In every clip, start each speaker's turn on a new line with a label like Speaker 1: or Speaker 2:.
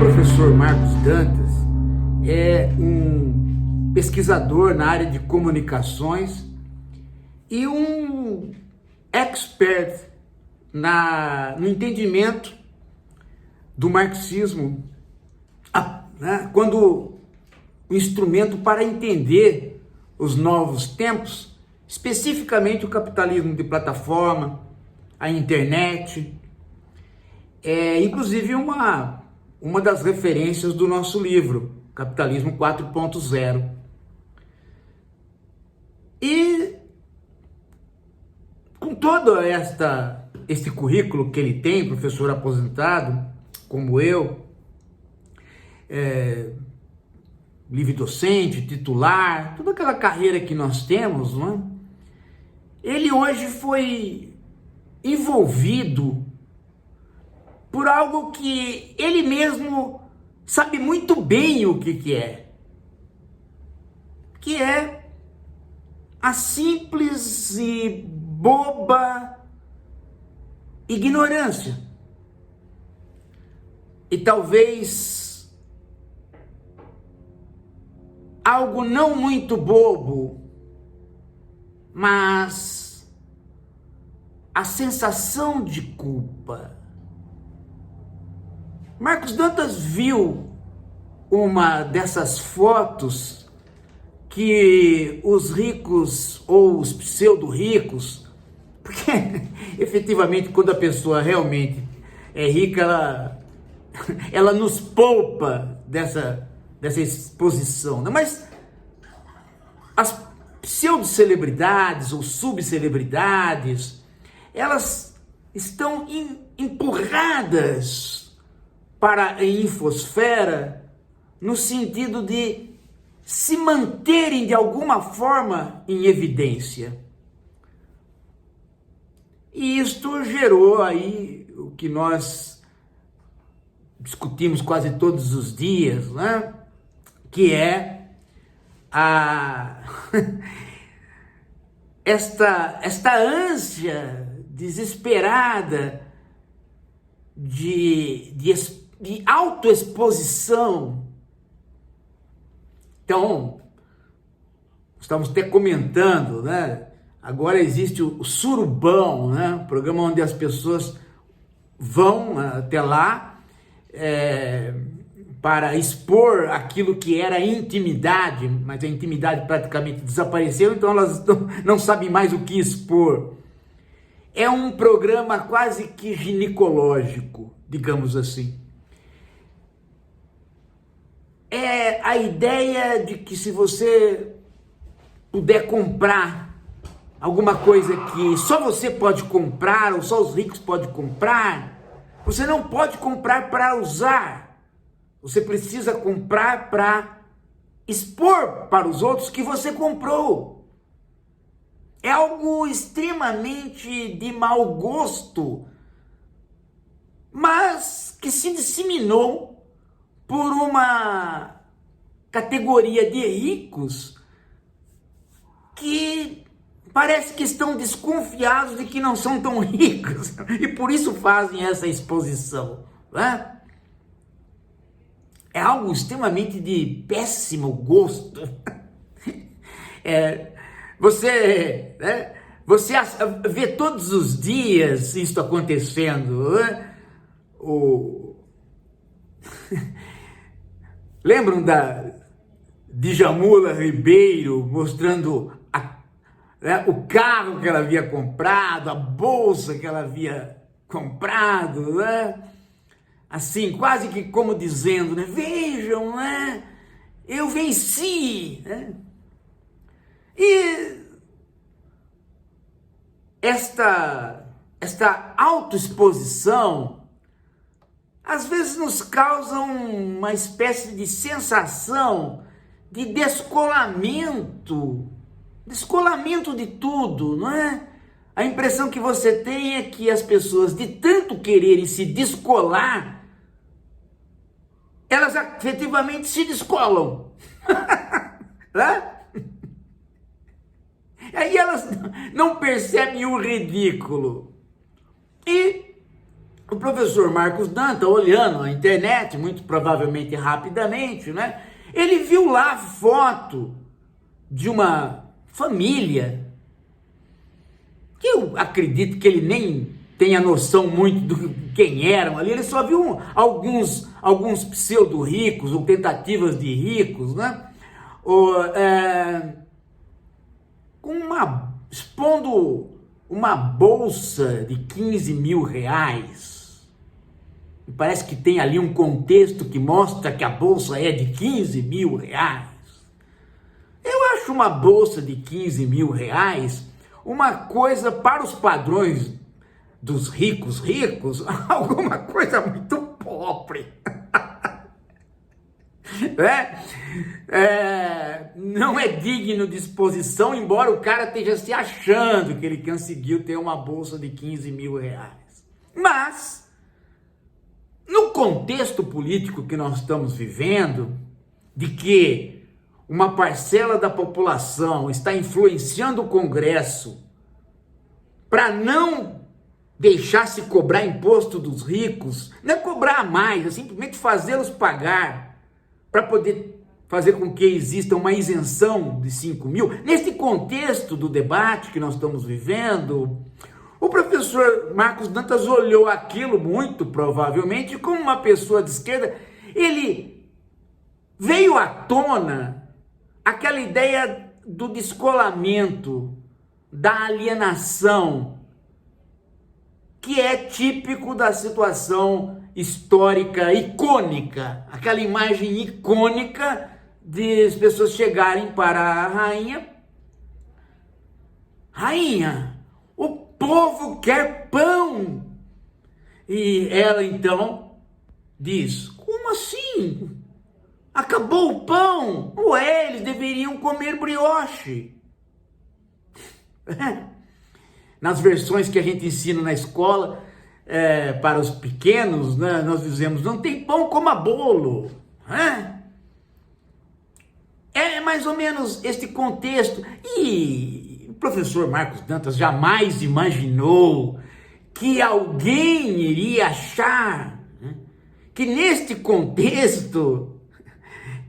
Speaker 1: professor Marcos Dantas é um pesquisador na área de comunicações e um expert no entendimento do marxismo, quando o instrumento para entender os novos tempos, especificamente o capitalismo de plataforma, a internet, inclusive uma das referências do nosso livro, Capitalismo 4.0. E com todo este currículo que ele tem, professor aposentado, como eu, livre docente, titular, toda aquela carreira que nós temos, não é? Ele hoje foi envolvido por algo que ele mesmo sabe muito bem o que é a simples e boba ignorância. E talvez algo não muito bobo, mas a sensação de culpa. Marcos Dantas viu uma dessas fotos que os ricos ou os pseudo-ricos, porque efetivamente quando a pessoa realmente é rica, ela nos poupa dessa exposição, né? Mas as pseudo-celebridades ou subcelebridades, elas estão empurradas para a infosfera no sentido de se manterem de alguma forma em evidência. E isto gerou aí o que nós discutimos quase todos os dias, né? Que é esta ânsia desesperada de autoexposição. Então, estamos até comentando, né? Agora existe o Surubão, né? Um programa onde as pessoas vão até lá para expor aquilo que era intimidade, mas a intimidade praticamente desapareceu, então elas não sabem mais o que expor. É um programa quase que ginecológico, digamos assim. É a ideia de que se você puder comprar alguma coisa que só você pode comprar, ou só os ricos podem comprar, você não pode comprar para usar. Você precisa comprar para expor para os outros que você comprou. É algo extremamente de mau gosto, mas que se disseminou por uma categoria de ricos que parece que estão desconfiados de que não são tão ricos e por isso fazem essa exposição, né? É algo extremamente de péssimo gosto. Você vê todos os dias isso acontecendo, né? Lembram da Djamila Ribeiro mostrando o carro que ela havia comprado, a bolsa que ela havia comprado, né? Assim, quase que como dizendo, né? Vejam, né? Eu venci, né? E esta autoexposição às vezes nos causa uma espécie de sensação de descolamento de tudo, não é? A impressão que você tem é que as pessoas, de tanto quererem se descolar, elas efetivamente se descolam. Né? Aí elas não percebem o ridículo. E o professor Marcos Dantas, olhando a internet, muito provavelmente rapidamente, né? Ele viu lá a foto de uma família, que eu acredito que ele nem tenha noção muito do quem eram ali, ele só viu alguns pseudo-ricos ou tentativas de ricos, né? Expondo uma bolsa de 15 mil reais. E parece que tem ali um contexto que mostra que a bolsa é de 15 mil reais. Eu acho uma bolsa de 15 mil reais uma coisa para os padrões dos ricos, alguma coisa muito pobre. Não é digno de exposição, embora o cara esteja se achando que ele conseguiu ter uma bolsa de 15 mil reais. Mas, no contexto político que nós estamos vivendo, de que uma parcela da população está influenciando o Congresso para não deixar se cobrar imposto dos ricos, não é cobrar mais, é simplesmente fazê-los pagar, para poder fazer com que exista uma isenção de 5 mil. Nesse contexto do debate que nós estamos vivendo, o professor Marcos Dantas olhou aquilo muito provavelmente como uma pessoa de esquerda, ele veio à tona aquela ideia do descolamento, da alienação, que é típico da situação histórica icônica, aquela imagem icônica de as pessoas chegarem para a rainha: rainha, o povo quer pão. E ela então diz: como assim? Acabou o pão? Ué, eles deveriam comer brioche. Nas versões que a gente ensina na escola, para os pequenos, né, nós dizemos: não tem pão, coma bolo. É mais ou menos este contexto. E o professor Marcos Dantas jamais imaginou que alguém iria achar, né, que neste contexto,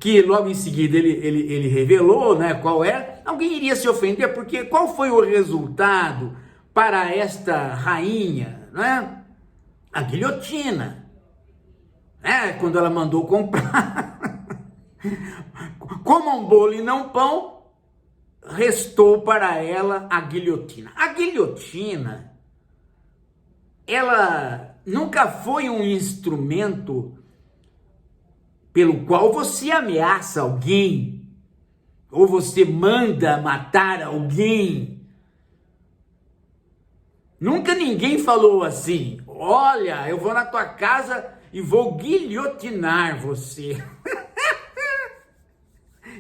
Speaker 1: que logo em seguida ele revelou, né, qual era, alguém iria se ofender, porque qual foi o resultado para esta rainha, né? A guilhotina, né? Quando ela mandou comprar comam bolo e não pão, restou para ela a guilhotina. A guilhotina, ela nunca foi um instrumento pelo qual você ameaça alguém, ou você manda matar alguém. Nunca ninguém falou assim: olha, eu vou na tua casa e vou guilhotinar você.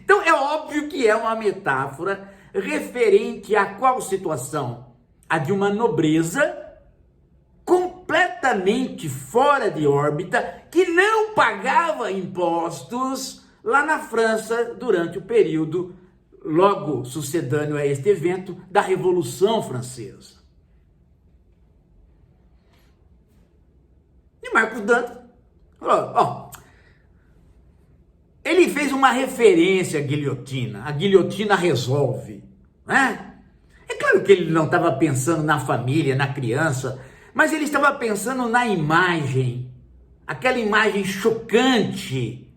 Speaker 1: Então é óbvio que é uma metáfora referente a qual situação? A de uma nobreza completamente fora de órbita, que não pagava impostos lá na França durante o período logo sucedâneo a este evento da Revolução Francesa. E Marcos Dantas falou: ele fez uma referência à guilhotina. A guilhotina resolve, né? É claro que ele não estava pensando na família, na criança, mas ele estava pensando na imagem, aquela imagem chocante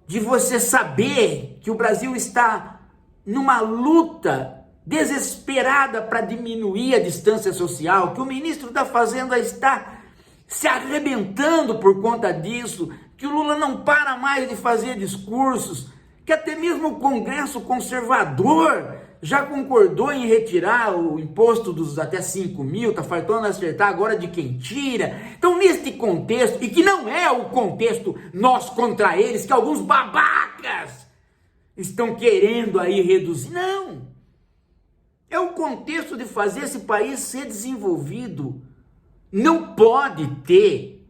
Speaker 1: de você saber que o Brasil está numa luta desesperada para diminuir a distância social, que o ministro da Fazenda está se arrebentando por conta disso, que o Lula não para mais de fazer discursos, que até mesmo o Congresso conservador já concordou em retirar o imposto dos até 5 mil, está faltando acertar agora de quem tira. Então, neste contexto, e que não é o contexto nós contra eles, que alguns babacas estão querendo aí reduzir, não. É o contexto de fazer esse país ser desenvolvido. Não pode ter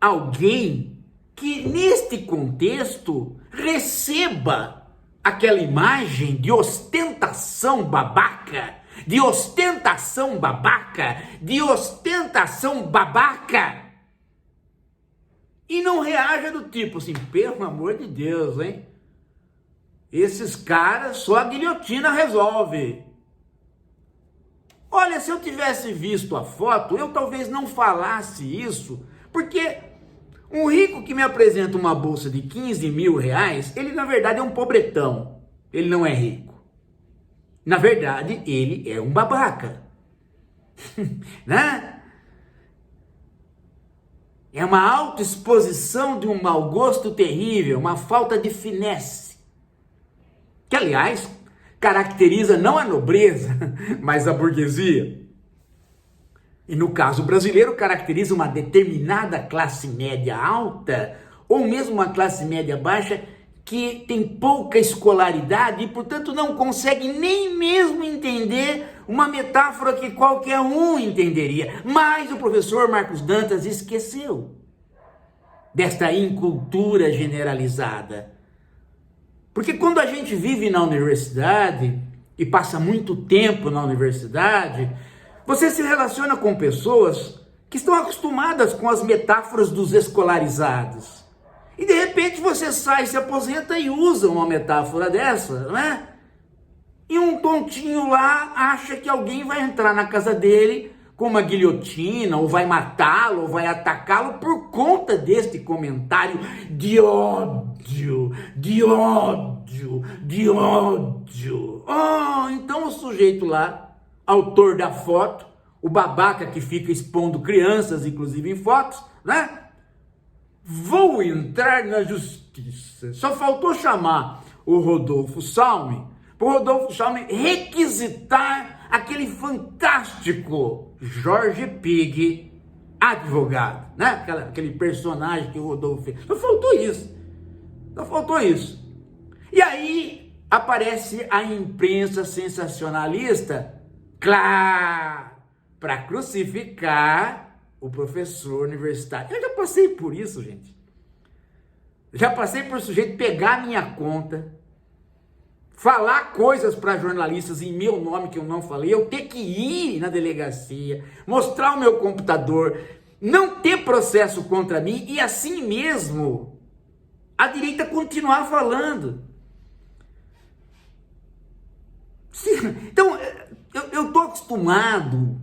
Speaker 1: alguém que, neste contexto, receba aquela imagem de ostentação babaca, de ostentação babaca, de ostentação babaca. E não reaja do tipo assim, pelo amor de Deus, hein? Esses caras, só a guilhotina resolve. Olha, se eu tivesse visto a foto, eu talvez não falasse isso, porque um rico que me apresenta uma bolsa de 15 mil reais, ele na verdade é um pobretão, ele não é rico. Na verdade, ele é um babaca, né? É uma autoexposição de um mau gosto terrível, uma falta de finesse, que aliás caracteriza não a nobreza, mas a burguesia. E no caso brasileiro caracteriza uma determinada classe média alta, ou mesmo uma classe média baixa, que tem pouca escolaridade e, portanto, não consegue nem mesmo entender uma metáfora que qualquer um entenderia. Mas o professor Marcos Dantas esqueceu desta incultura generalizada. Porque quando a gente vive na universidade e passa muito tempo na universidade, você se relaciona com pessoas que estão acostumadas com as metáforas dos escolarizados. E de repente você sai, se aposenta e usa uma metáfora dessa, né? E um tontinho lá acha que alguém vai entrar na casa dele com uma guilhotina, ou vai matá-lo, ou vai atacá-lo por conta deste comentário de ódio, de ódio, de ódio. Então o sujeito lá, autor da foto, o babaca que fica expondo crianças, inclusive em fotos, né? Vou entrar na justiça. Só faltou chamar o Rodolfo Salme, para o Rodolfo Salme requisitar aquele fantástico Jorge Pig, advogado, né? Aquele personagem que o Rodolfo fez. Só faltou isso. Só faltou isso. E aí aparece a imprensa sensacionalista, claro, para crucificar o professor universitário. Eu já passei por isso, gente. Já passei por sujeito pegar a minha conta, falar coisas para jornalistas em meu nome que eu não falei, eu ter que ir na delegacia, mostrar o meu computador, não ter processo contra mim e assim mesmo a direita continuar falando. Então, eu estou acostumado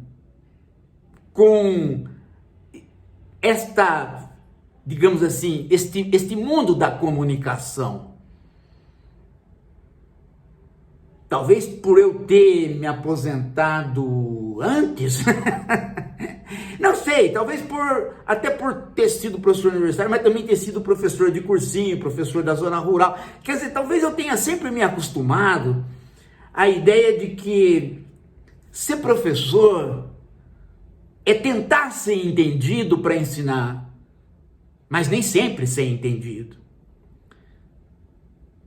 Speaker 1: com esta, digamos assim, este mundo da comunicação. Talvez por eu ter me aposentado antes, não sei, talvez até por ter sido professor universitário, mas também ter sido professor de cursinho, professor da zona rural. Quer dizer, talvez eu tenha sempre me acostumado à ideia de que ser professor é tentar ser entendido para ensinar, mas nem sempre ser entendido.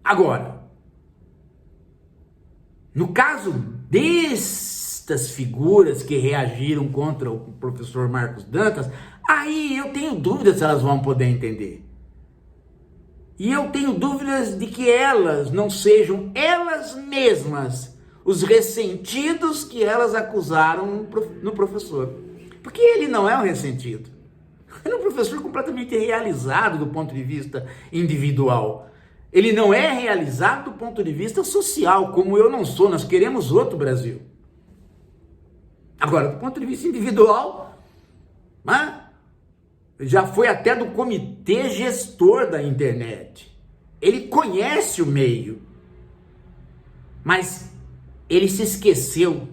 Speaker 1: Agora, no caso destas figuras que reagiram contra o professor Marcos Dantas, aí eu tenho dúvidas se elas vão poder entender. E eu tenho dúvidas de que elas não sejam elas mesmas os ressentidos que elas acusaram no professor. Porque ele não é um ressentido. Ele é um professor completamente realizado do ponto de vista individual. Ele não é realizado do ponto de vista social, como eu não sou. Nós queremos outro Brasil. Agora, do ponto de vista individual, né? Já foi até do comitê gestor da internet. Ele conhece o meio. Mas ele se esqueceu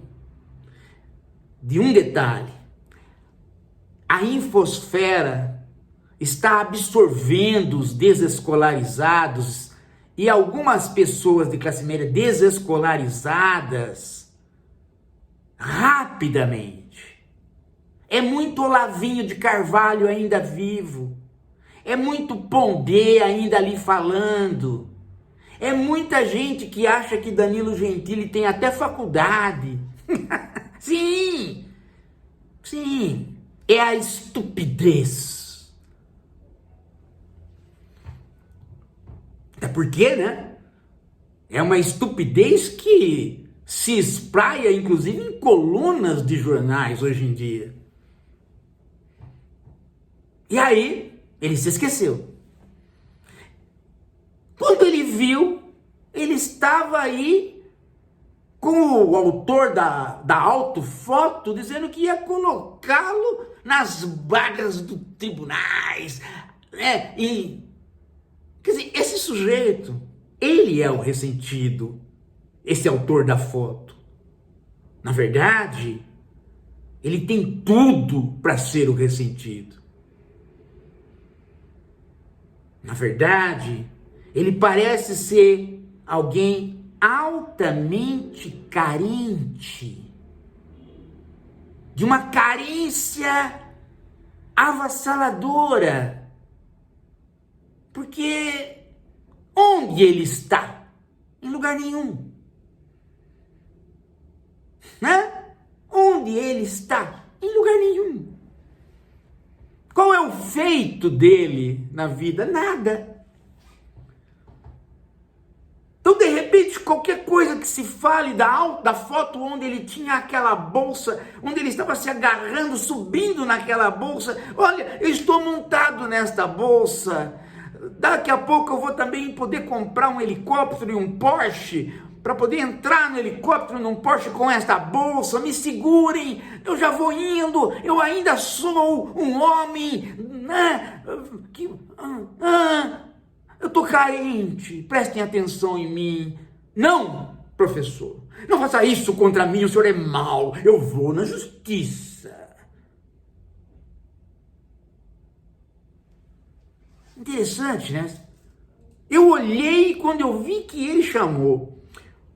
Speaker 1: de um detalhe. A infosfera está absorvendo os desescolarizados e algumas pessoas de classe média desescolarizadas rapidamente. É muito Olavinho de Carvalho ainda vivo. É muito Pondé ainda ali falando. É muita gente que acha que Danilo Gentili tem até faculdade. Sim, sim. É a estupidez. É porque, né? É uma estupidez que se espraia, inclusive, em colunas de jornais hoje em dia. E aí, ele se esqueceu. Quando ele viu, ele estava aí com o autor da autofoto dizendo que ia colocá-lo nas vagas dos tribunais. E, quer dizer, esse sujeito, ele é o ressentido, esse autor da foto. Na verdade, ele tem tudo para ser o ressentido. Na verdade, ele parece ser alguém altamente carente, de uma carência avassaladora. Porque onde ele está? Em lugar nenhum. Né? Onde ele está? Em lugar nenhum. Qual é o feito dele na vida? Nada. Então, de repente, qualquer coisa que se fale da foto onde ele tinha aquela bolsa, onde ele estava se agarrando, subindo naquela bolsa. Olha, eu estou montado nesta bolsa. Daqui a pouco eu vou também poder comprar um helicóptero e um Porsche, para poder entrar no helicóptero, num Porsche com esta bolsa. Me segurem, eu já vou indo, eu ainda sou um homem, né? Eu estou carente, prestem atenção em mim. Não, professor, não faça isso contra mim, o senhor é mau, eu vou na justiça. Interessante, né? Eu olhei quando eu vi que ele chamou,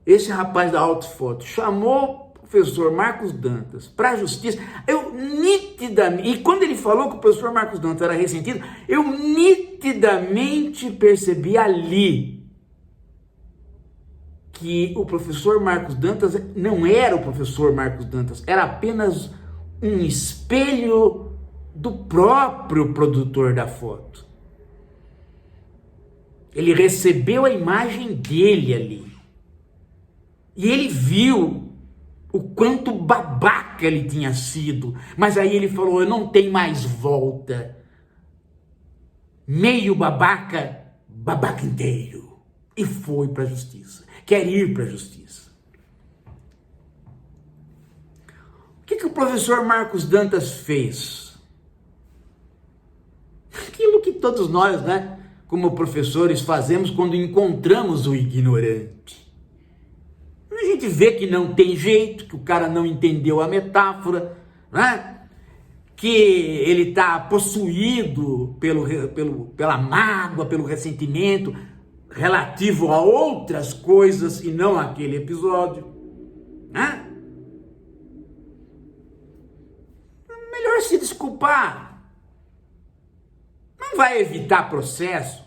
Speaker 1: esse rapaz da autofoto, chamou o professor Marcos Dantas para a justiça. Eu nitidamente, e quando ele falou que o professor Marcos Dantas era ressentido, eu nitidamente percebi ali que o professor Marcos Dantas não era o professor Marcos Dantas, era apenas um espelho do próprio produtor da foto. Ele recebeu a imagem dele ali. E ele viu o quanto babaca ele tinha sido. Mas aí ele falou, eu não tenho mais volta. Meio babaca, babaca inteiro. E foi para a justiça. Quer ir para a justiça. O que o professor Marcos Dantas fez? Aquilo que todos nós, né, como professores, fazemos quando encontramos o ignorante. A gente vê que não tem jeito, que o cara não entendeu a metáfora, né? Que ele está possuído pela mágoa, pelo ressentimento relativo a outras coisas e não aquele episódio. Né? Melhor se desculpar. Não vai evitar processo.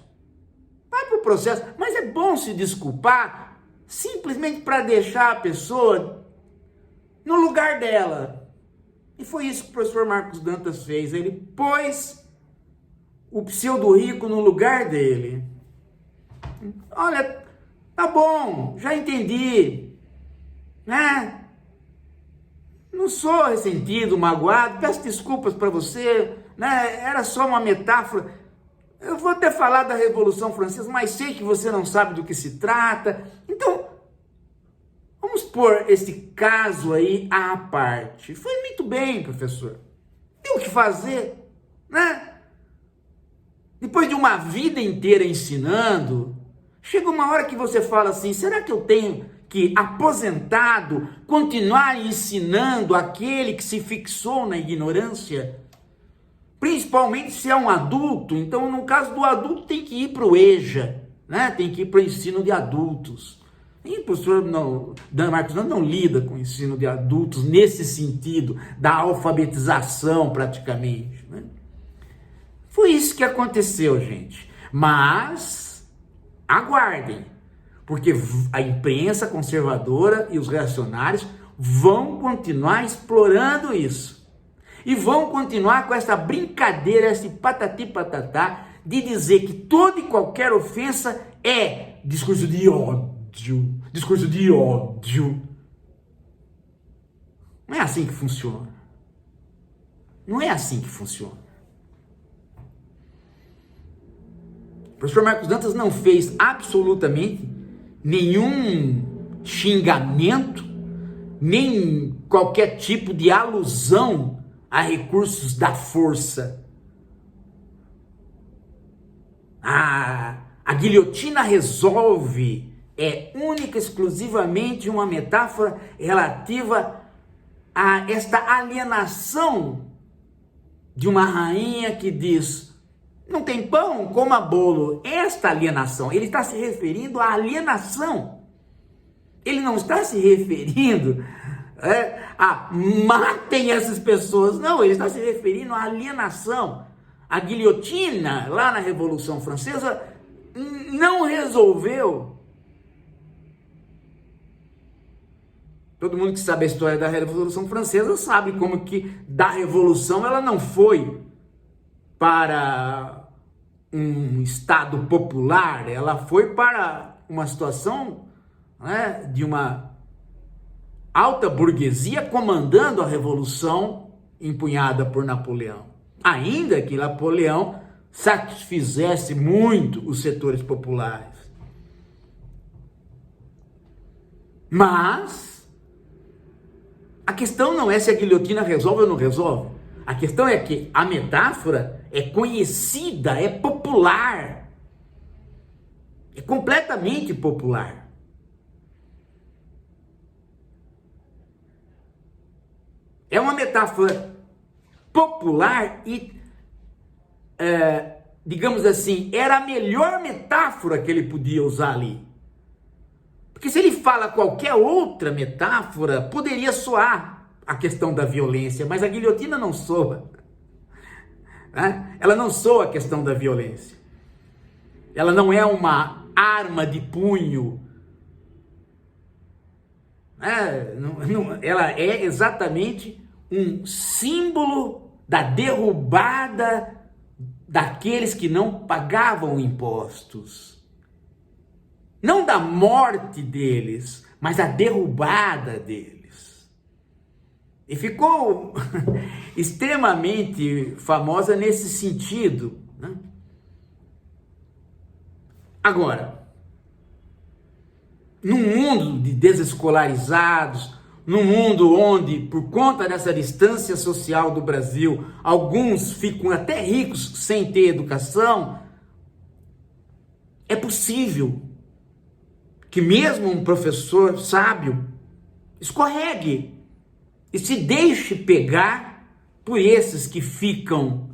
Speaker 1: Vai para o processo, mas é bom se desculpar simplesmente para deixar a pessoa no lugar dela. E foi isso que o professor Marcos Dantas fez. Ele pôs o pseudo-rico no lugar dele. Olha, tá bom, já entendi, né? Não sou ressentido, magoado, peço desculpas para você, né? Era só uma metáfora. Eu vou até falar da Revolução Francesa, mas sei que você não sabe do que se trata. Então, vamos pôr esse caso aí à parte. Foi muito bem, professor. Tem o que fazer, né? Depois de uma vida inteira ensinando, chega uma hora que você fala assim, será que eu tenho que, aposentado, continuar ensinando aquele que se fixou na ignorância? Principalmente se é um adulto. Então, no caso do adulto, tem que ir para o EJA, né? Tem que ir para o ensino de adultos. E o professor Marcos não lida com o ensino de adultos nesse sentido, da alfabetização praticamente. Né? Foi isso que aconteceu, gente. Mas, aguardem, porque a imprensa conservadora e os reacionários vão continuar explorando isso. E vão continuar com essa brincadeira, esse patati patatá, de dizer que toda e qualquer ofensa é discurso de ódio. Discurso de ódio. Não é assim que funciona. Não é assim que funciona. O professor Marcos Dantas não fez absolutamente nenhum xingamento, nem qualquer tipo de alusão a recursos da força. A guilhotina resolve é única e exclusivamente uma metáfora relativa a esta alienação de uma rainha que diz: não tem pão, coma bolo. Esta alienação, ele está se referindo à alienação. Ele não está se referindo a matem essas pessoas. Não, ele está se referindo à alienação. A guilhotina, lá na Revolução Francesa, não resolveu. Todo mundo que sabe a história da Revolução Francesa sabe como que da Revolução ela não foi para um Estado popular, ela foi para uma situação, né, de uma alta burguesia comandando a Revolução empunhada por Napoleão. Ainda que Napoleão satisfizesse muito os setores populares. Mas a questão não é se a guilhotina resolve ou não resolve. A questão é que a metáfora é conhecida, é popular. É completamente popular. É uma metáfora popular e, digamos assim, era a melhor metáfora que ele podia usar ali. Porque se ele fala qualquer outra metáfora, poderia soar a questão da violência, mas a guilhotina não soa. Né? Ela não soa a questão da violência. Ela não é uma arma de punho. Ela é exatamente um símbolo da derrubada daqueles que não pagavam impostos. Não da morte deles, mas da derrubada deles. E ficou extremamente famosa nesse sentido. Né? Agora, num mundo de desescolarizados, num mundo onde, por conta dessa distância social do Brasil, alguns ficam até ricos sem ter educação, é possível que mesmo um professor sábio escorregue e se deixe pegar por esses que ficam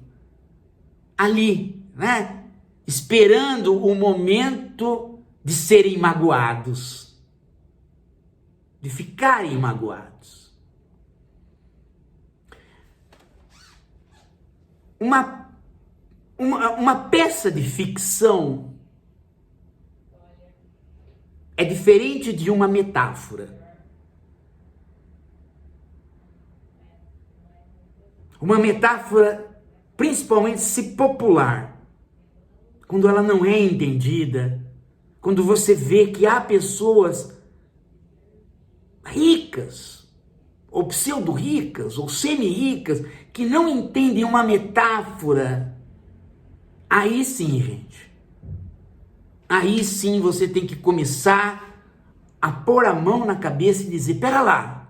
Speaker 1: ali, né? Esperando o momento de serem magoados, de ficarem magoados. Uma peça de ficção é diferente de uma metáfora. Uma metáfora, principalmente se popular, quando ela não é entendida, quando você vê que há pessoas ricas, ou pseudo-ricas, ou semi-ricas, que não entendem uma metáfora, aí sim, gente. Aí sim você tem que começar a pôr a mão na cabeça e dizer: pera lá.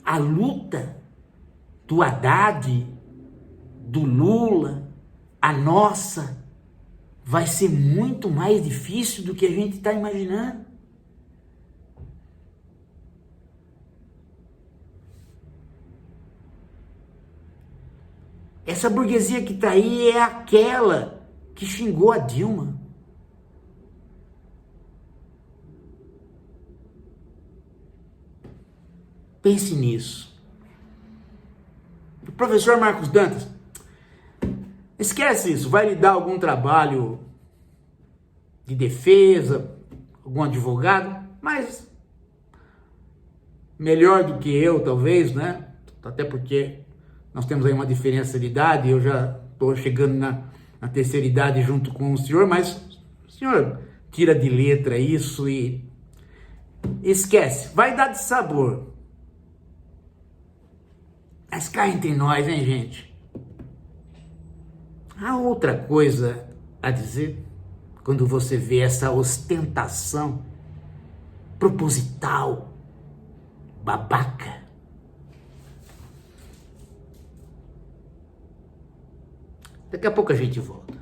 Speaker 1: A luta do Haddad, do Lula, a nossa, vai ser muito mais difícil do que a gente está imaginando. Essa burguesia que está aí é aquela que xingou a Dilma. Pense nisso. O professor Marcos Dantas, esquece isso, vai lhe dar algum trabalho de defesa, algum advogado, mas melhor do que eu, talvez, né? Até porque nós temos aí uma diferença de idade, eu já estou chegando na terceira idade junto com o senhor, mas o senhor tira de letra isso e esquece. Vai dar de sabor. Mas cá entre nós, hein, gente? Há outra coisa a dizer quando você vê essa ostentação proposital, babaca. Daqui a pouco a gente volta.